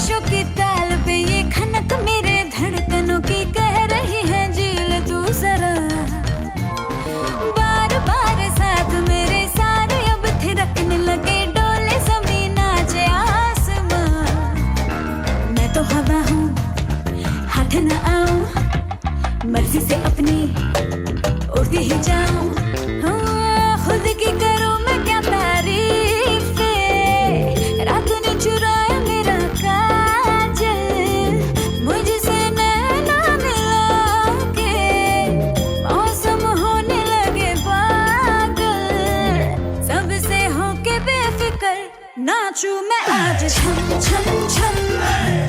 होशों की ताल पे ये खनक मेरे धड़कनों की कह रही है झील तू जरा। बार बार साथ मेरे सारे अब थिरकने लगे, डोले जमीन नाचे आसमां। मैं तो हवा हूँ हाथ न आऊं, मर्जी से अपनी उड़ती ही जाऊं। खुद की करूं मैं क्या तारीफ, रात ने चुराया मेरा काजल, मुझसे नैना मिला के मौसम होने लगे पागल। सबसे होके बेफिक्र नाचूं मैं आज छम छम छम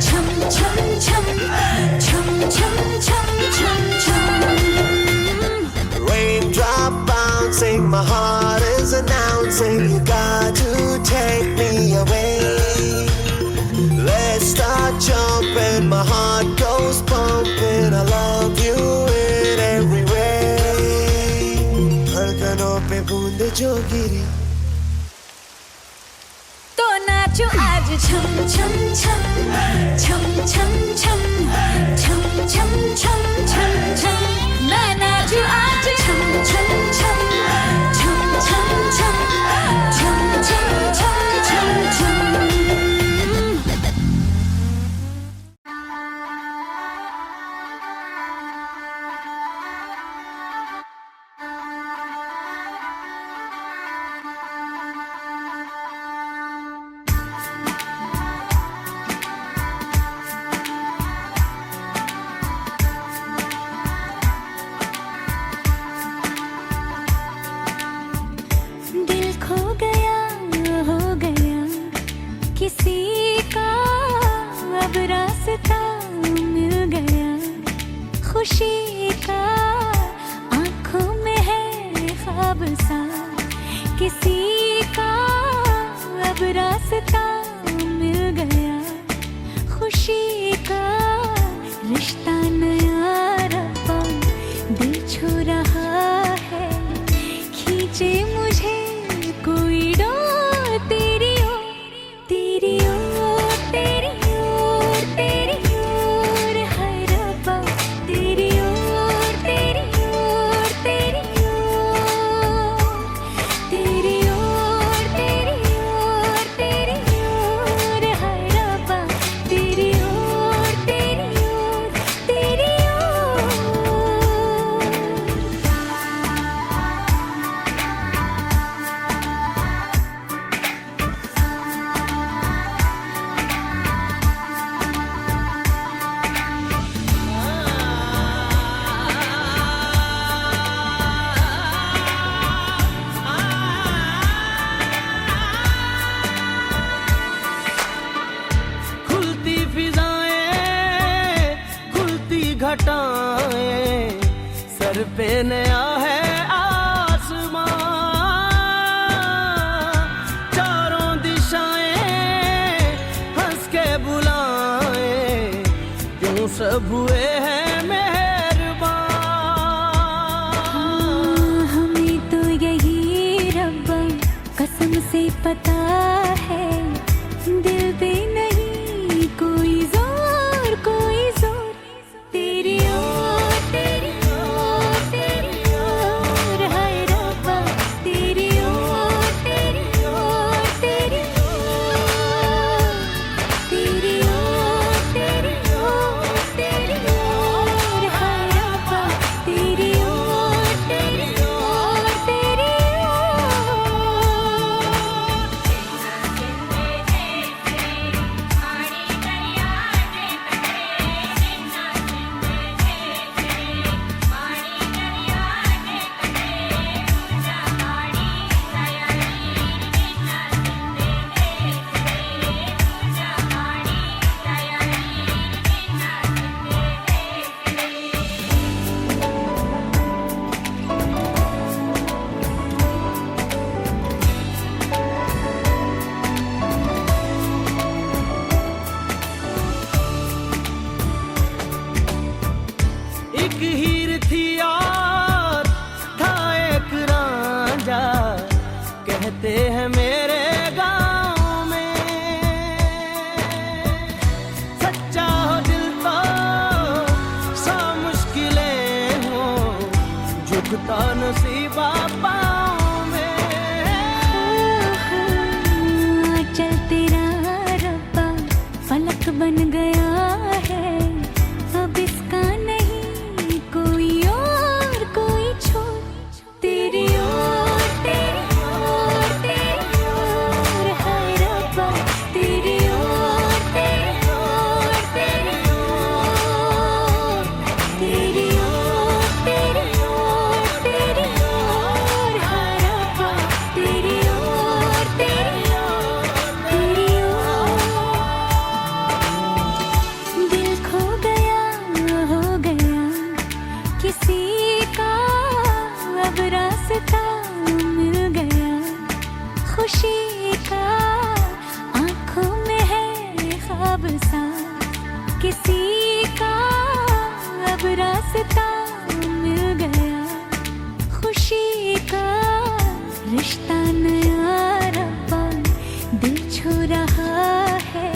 छम छम छम छम छम छम छम छम। Raindrop bouncing, my heart is announcing you got to take me away. Let's start jumping, my heart goes pumping. I love you in every way. धड़कनों पे बूंद जो गिरी तो नाचो आज छम छम छम छम छम छम छम छम छम छम छम। मैं नाचू आज छम छम छम छम छम छम छम छम छम छम छम। किसी का अब रास्ता मिल गया, खुशी का आँखों में है ख्वाब सा। किसी का अब रास्ता मिल गया, खुशी का रिश्ता नया रब्बा दिल छू रहा है। खींचे मुझे कोई डोर तेरी ओर, तेरी ओर, तेरी ओर, तेरी ओर है रब्बा। तेरी ओर, तेरी ओर, तेरी ओर, तेरी ओर, तेरी ओर, तेरी ओर है रब्बा। तेरी ओर, तेरी ओर, तेरी ओर। खुलती फिजाएं, खुलती घटाएं, सर पे नया है आसमां। चारों दिशाएं हंस के बुलाएं, क्यों सब हुए हैं मेहरबान। हमें तो यही रब्बा कसम से पता है, दिल पे नहीं कोई जोर, कोई जोर। तेरी ओर, तेरी ओर, तेरी ओर है रब्बा। तेरी ओर, तेरी ओर, तेरी ओर, तेरी ओर, तेरी ओर, तेरी ओर है रब्बा। तेरी ओर, तेरी ओर, तेरी ओर। वापसी का अब रास्ता मिल गया, खुशी का रिश्ता नया रब्बा दिल छू रहा है,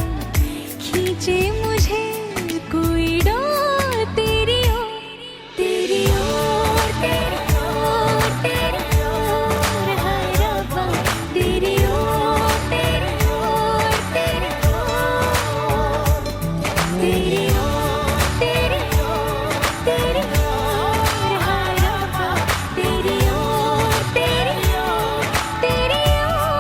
खींचे मुझे कोई डोर तेरी ओर, तेरी ओर, तेरी ओर, तेरी ओर, हाय रब्बा तेरी ओर, तेरी ओर, तेरी ओर, तेरी ओर, तेरी ओर, तेरी ओर, हाय रब्बा तेरी ओर, तेरी ओर, तेरी ओर।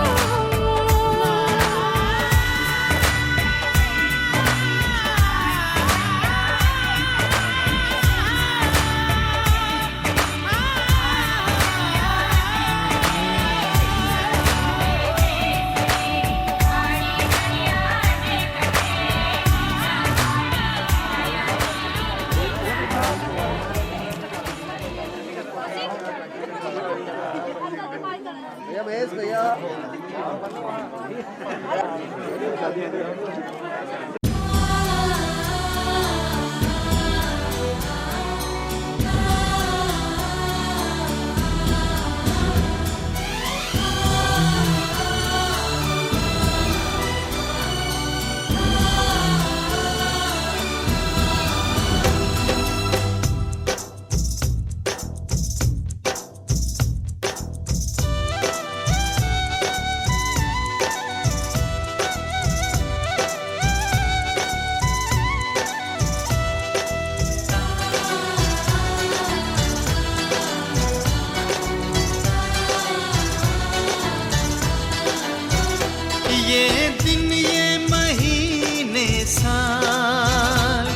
ये दिन ये महीने साल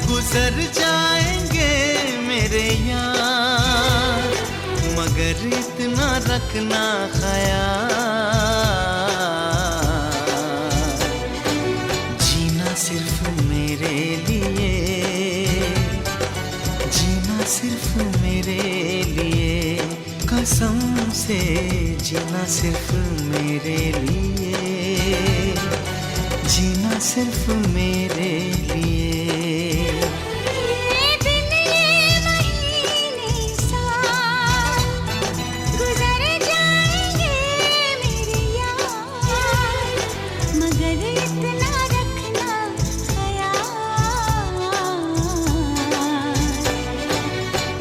गुजर जाएंगे मेरे यार, मगर इतना रखना ख्याल, जीना सिर्फ मेरे लिए, जीना सिर्फ मेरे लिए, कसम से जीना सिर्फ मेरे लिए, जीना सिर्फ मेरे लिए। ये दिन ये महीने साल गुजर जाएंगे मेरे यार, मगर इतना रखना ख्याल,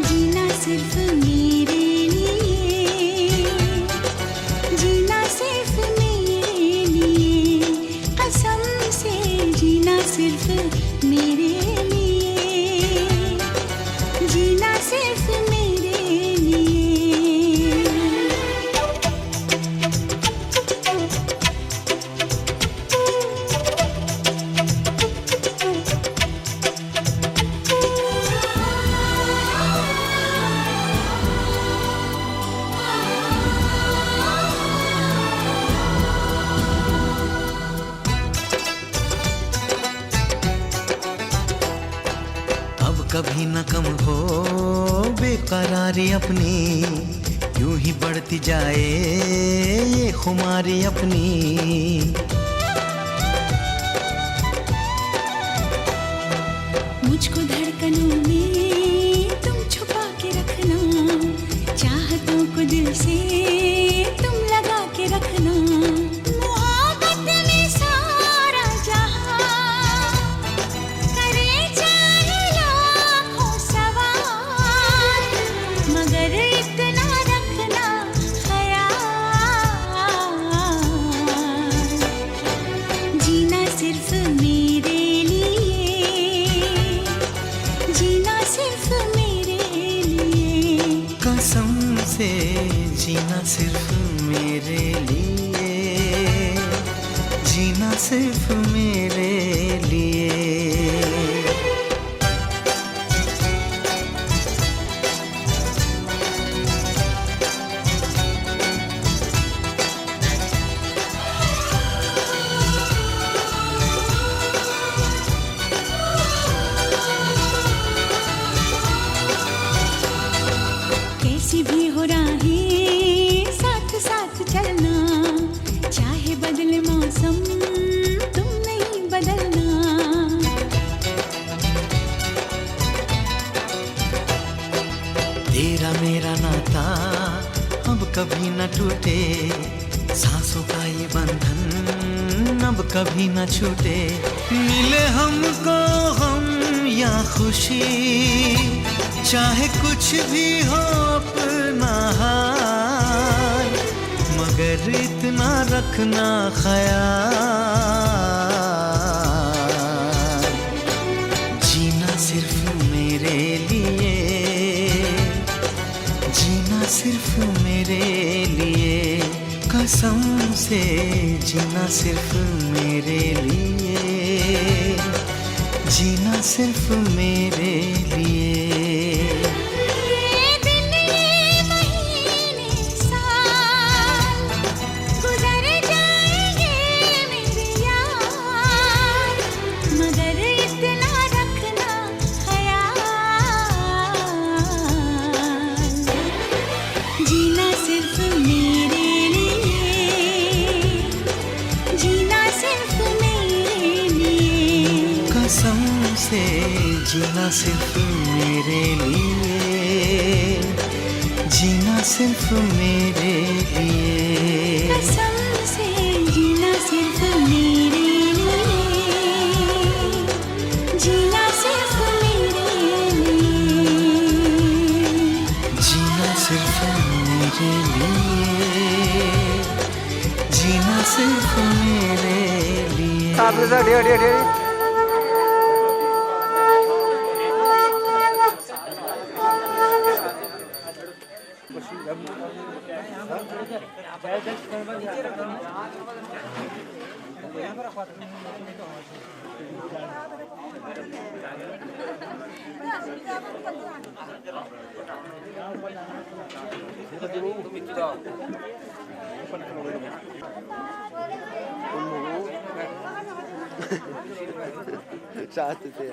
जीना सिर्फ मेरे लिए, जीना सिर्फ मेरे लिए, कसम से जीना सिर्फ मेरे लिए, जीना सिर्फ मेरे लिए। अब कभी न कम हो बेकरारी अपनी, यूं ही बढ़ती जाए ये खुमारी अपनी। मुझको धड़कनों में तुम छुपा के रखना, चाहतों को दिल से तुम लगा के रखना, मोहब्बत में सारा जहां करे चाहे लाखों सवाल, मगर इतना रखना ख्याल, जीना सिर्फ मेरे लिए, जीना सिर्फ मेरे लिए, कसम से जीना सिर्फ मेरे लिए, जीना सिर्फ मेरे लिए। कैसी भी हो राहें साथ साथ चलना, चाहे बदले मौसम तुम मेरा नाता अब कभी न टूटे, सांसों का ये बंधन अब कभी न छूटे। मिले हमको हम या खुशी, चाहे कुछ भी हो अपना हाल, मगर इतना रखना ख्याल, जीना सिर्फ मेरे लिए, जीना सिर्फ मेरे लिए, कसम से जीना सिर्फ मेरे लिए, जीना सिर्फ मेरे लिए। कसम से जीना सिर्फ मेरे लिए, जीना सिर्फ मेरे लिए, कसम से जीना सिर्फ मेरे लिए, जीना सिर्फ मेरे लिए, जीना सिर्फ मेरे लिए, जीना सिर्फ मेरे लिए। Chato ter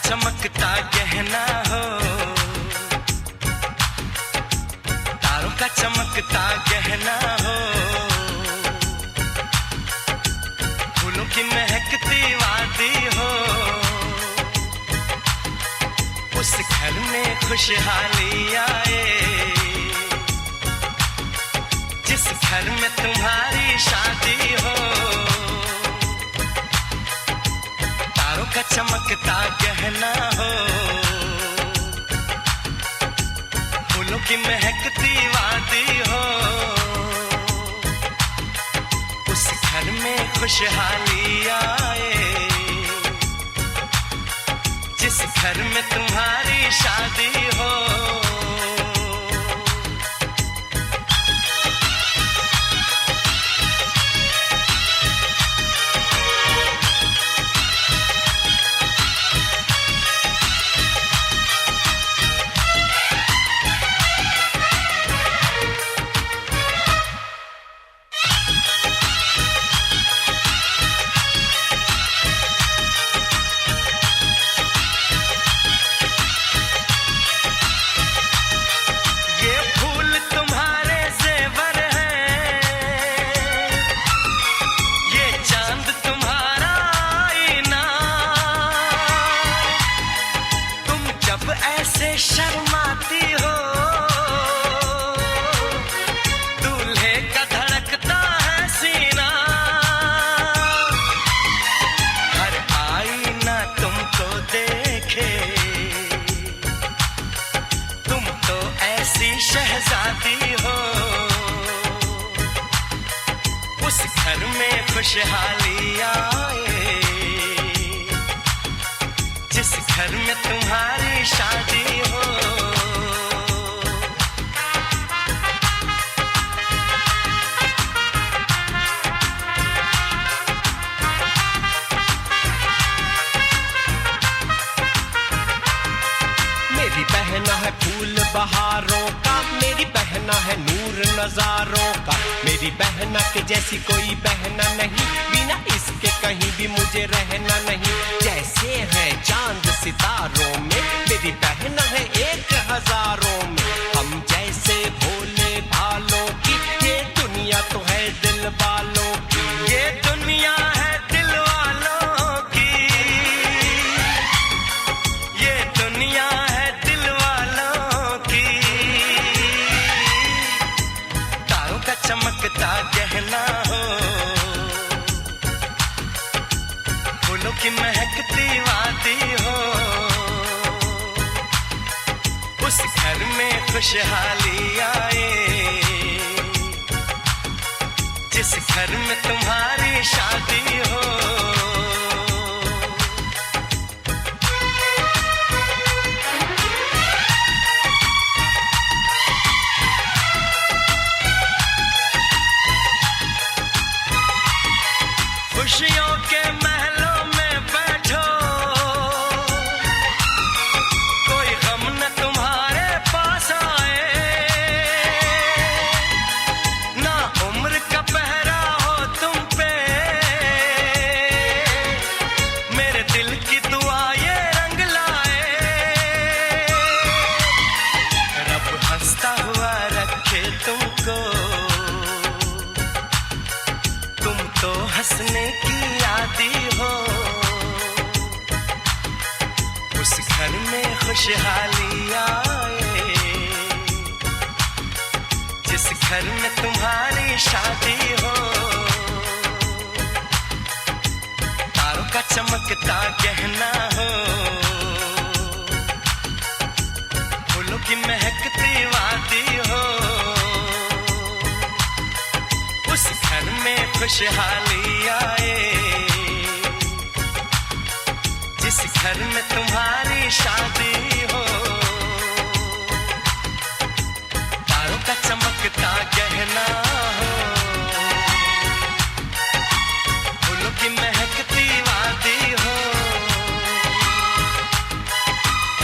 चमकता गहना हो, तारों का चमकता गहना हो, फूलों की महकती वादी हो, उस घर में खुशहाली आए जिस घर में तुम्हारी शादी हो। तारों का चमकता गहना हो, फूलों की महकती वादी हो, उस घर में खुशहाली आए जिस घर में तुम्हारी शादी हो। शहजादी हो, उस घर में खुशहाली आए, जिस घर में तुम्हारी शादी हो। मेरी बहना है फूल बहारों का, मेरी बहना है नूर नजारों का, मेरी बहना के जैसी कोई बहना नहीं, बिना इसके कहीं भी मुझे रहना नहीं। जैसे है चांद सितारों में, मेरी बहना है 1000 में, हम जैसे भोले भालों की, ये दुनिया तो है दिल वालों की, ये दुनिया है दिल वालों की, ये दुनिया है दिल वालों की। तारों का चमकता गहना हो, फूलों की महकती वादी हो, उस घर में खुशहाली आए, जिस घर में तुम्हारी शादी हो। खुशियों के महलों में बैठो, कोई गम न तुम्हारे पास आए, ना उम्र का पहरा हो तुम पे, मेरे दिल की दुआ ये रंग लाए, रब हंसता हुआ रखे तुमको, तुम तो हंसने की आदी हो, उस घर में खुशहाली आए, जिस घर में तुम्हारी शादी हो। तारों का चमकता गहना हो, फूलों की महकती वादी हो, उस घर में खुशहाली आए, जिस घर में तुम्हारी शादी हो। तारों का चमकता गहना हो, फूलों की महकती वादी हो,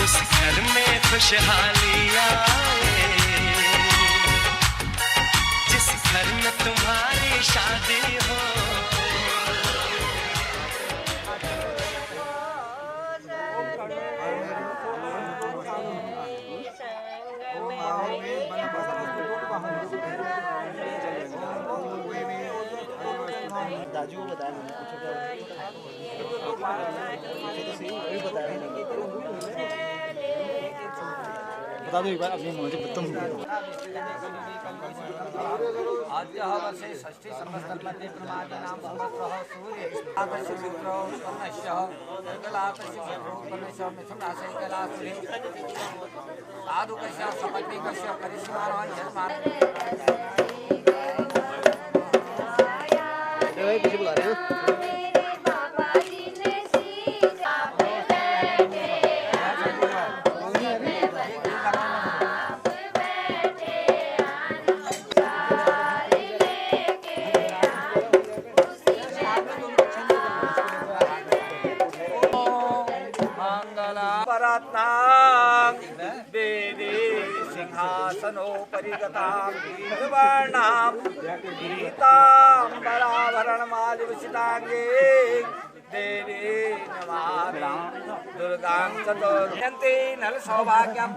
उस घर में खुशहाली आए, जिस घर में तुम्हारी शादी हो। दाजू बता रहे हैं, बता दो एक बार अपनी मुझे तुम आद्य वर्षे षष्ठी संवत्सरमध्ये प्रमादनां संवत्सरः सूर्य आकाशे शुक्रो उत्पन्नस्य कलाकस्य उत्पन्नस्य मिथुनराशि कलासुरे साधुकस्य सपत्नीकस्य परिसीमानां जन्मान् पीछे बुला रहे हैं। देवी सिंहासनोपरि गतां वीरवर्णां पीताम्बराभरणमालिविषिताङ्गे देवी नमामि दुर्गां चतुर्यन्ति नलसौभाग्यम्।